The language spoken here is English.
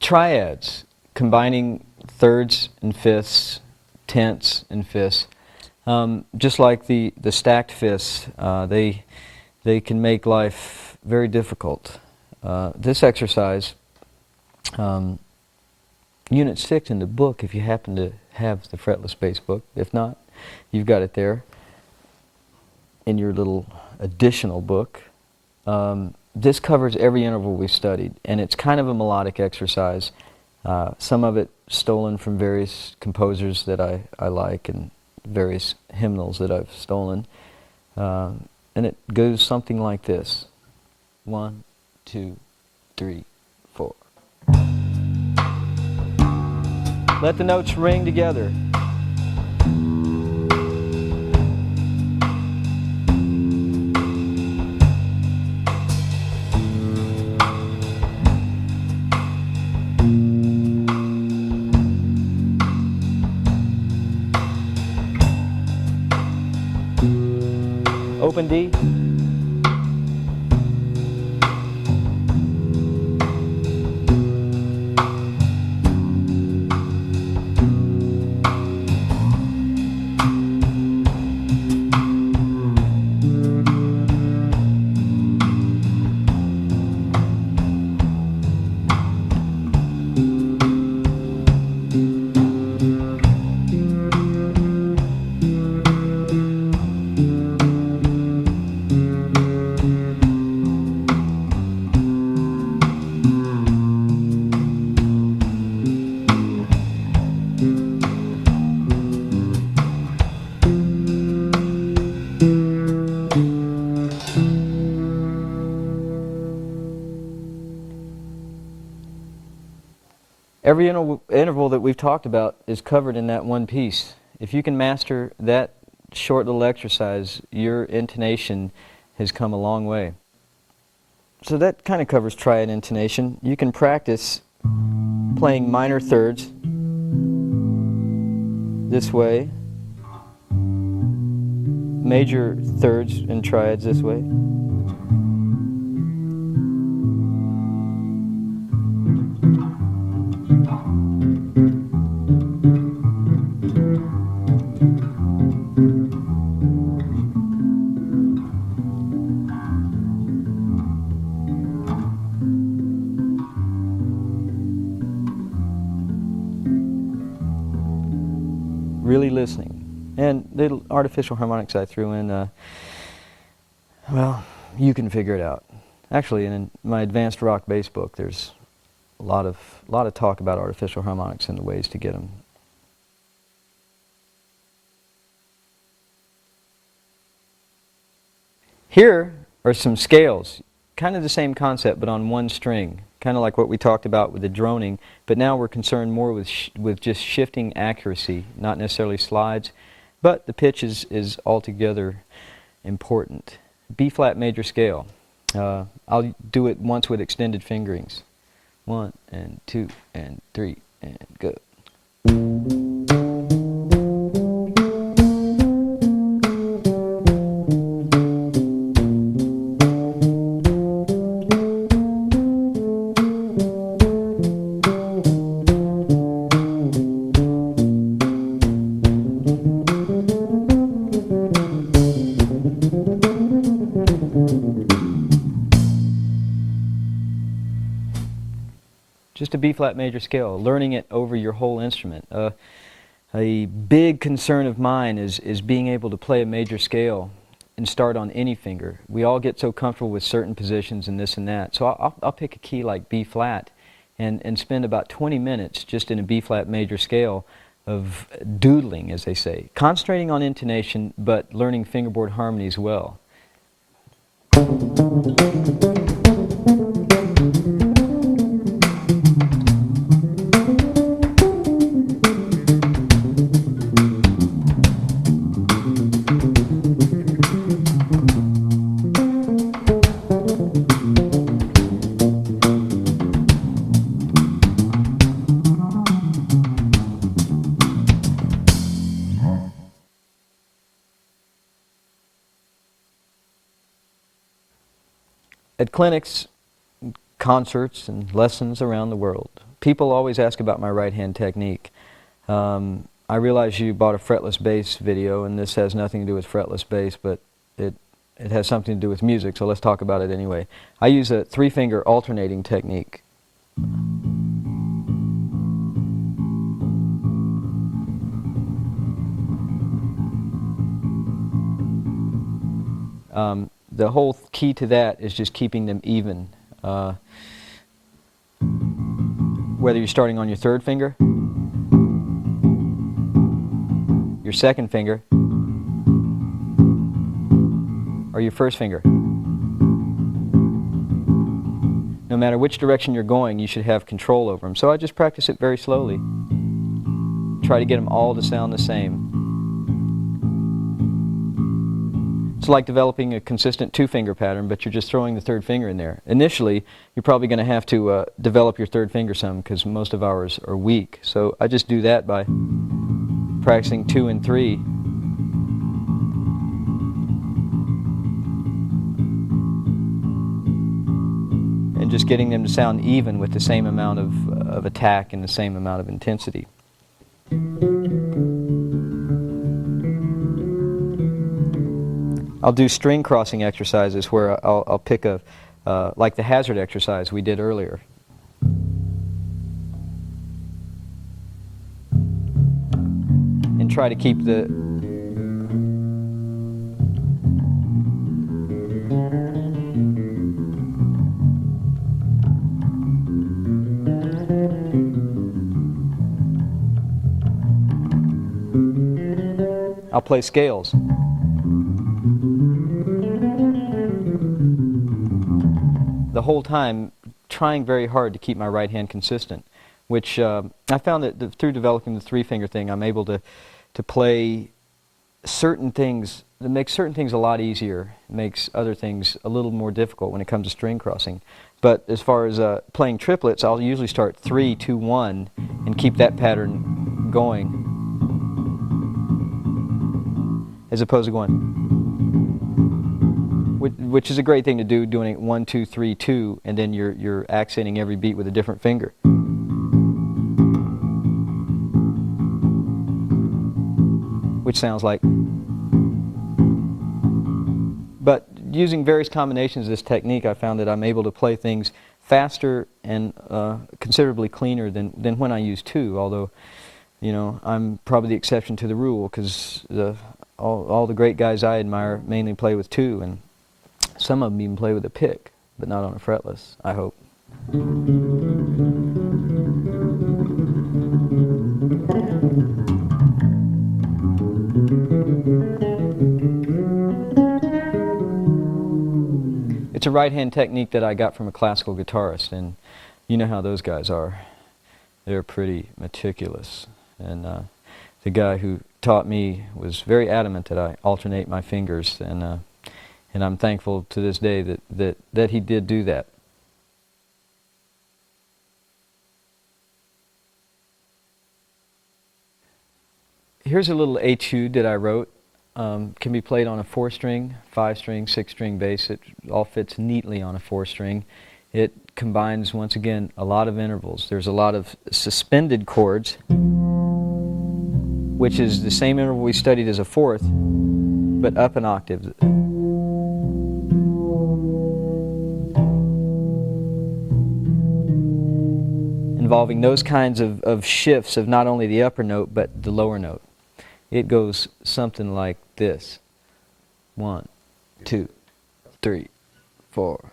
triads, combining thirds and fifths, tenths and fifths. Just like the stacked fifths, they can make life very difficult. This exercise, Unit 6 in the book, if you happen to have the Fretless Bass book. If not, you've got it there in your little additional book. This covers every interval we've studied, and it's kind of a melodic exercise. Some of it stolen from various composers that I like, and various hymnals that I've stolen. And it goes something like this. 1, 2, 3, 4. Let the notes ring together. Open D. Every interval that we've talked about is covered in that one piece. If you can master that short little exercise, your intonation has come a long way. So that kind of covers triad intonation. You can practice playing minor thirds this way, major thirds and triads this way. Really listening. And the artificial harmonics I threw in, well, you can figure it out. Actually, in my advanced rock bass book, there's a lot of talk about artificial harmonics and the ways to get them. Here are some scales, kind of the same concept, but on one string. Kind of like what we talked about with the droning, but now we're concerned more with just shifting accuracy, not necessarily slides, but the pitch is altogether important. B flat major scale. I'll do it once with extended fingerings. 1 and 2 and 3 and go. Just a B flat major scale, learning it over your whole instrument. A big concern of mine is being able to play a major scale and start on any finger. We all get so comfortable with certain positions and this and that. So I'll pick a key like B flat and spend about 20 minutes just in a B flat major scale of doodling, as they say. Concentrating on intonation, but learning fingerboard harmonies well. At clinics, concerts, and lessons around the world, People always ask about my right hand technique. I realize you bought a fretless bass video, and this has nothing to do with fretless bass, but it has something to do with music, so let's talk about it anyway. I use a 3-finger alternating technique. The whole key to that is just keeping them even. Whether you're starting on your 3rd finger, your 2nd finger, or your 1st finger. No matter which direction you're going, you should have control over them. So I just practice it very slowly. Try to get them all to sound the same. It's like developing a consistent 2-finger pattern, but you're just throwing the 3rd finger in there. Initially, you're probably going to have to develop your 3rd finger some, because most of ours are weak. So I just do that by practicing 2 and 3. And just getting them to sound even with the same amount of attack and the same amount of intensity. I'll do string crossing exercises where I'll pick a, like the hazard exercise we did earlier. And try to keep the I'll play scales. The whole time trying very hard to keep my right hand consistent, which I found that through developing the 3-finger thing, I'm able to play certain things, that makes certain things a lot easier, makes other things a little more difficult when it comes to string crossing. But as far as playing triplets, I'll usually start 3, 2, 1 and keep that pattern going, as opposed to going, which is a great thing to do, doing it 1, 2, 3, 2, and then you're accenting every beat with a different finger. Which sounds like. But using various combinations of this technique, I found that I'm able to play things faster and considerably cleaner than when I use 2, although, you know, I'm probably the exception to the rule, because all the great guys I admire mainly play with 2, and some of them even play with a pick, but not on a fretless, I hope. It's a right-hand technique that I got from a classical guitarist, and you know how those guys are. They're pretty meticulous, and the guy who taught me was very adamant that I alternate my fingers, and I'm thankful to this day that he did do that. Here's a little etude that I wrote. Can be played on a 4-string, 5-string, 6-string bass. It all fits neatly on a 4-string. It combines, once again, a lot of intervals. There's a lot of suspended chords, which is the same interval we studied as a 4th, but up an octave. Involving those kinds of shifts of not only the upper note, but the lower note. It goes something like this. 1, 2, 3, 4.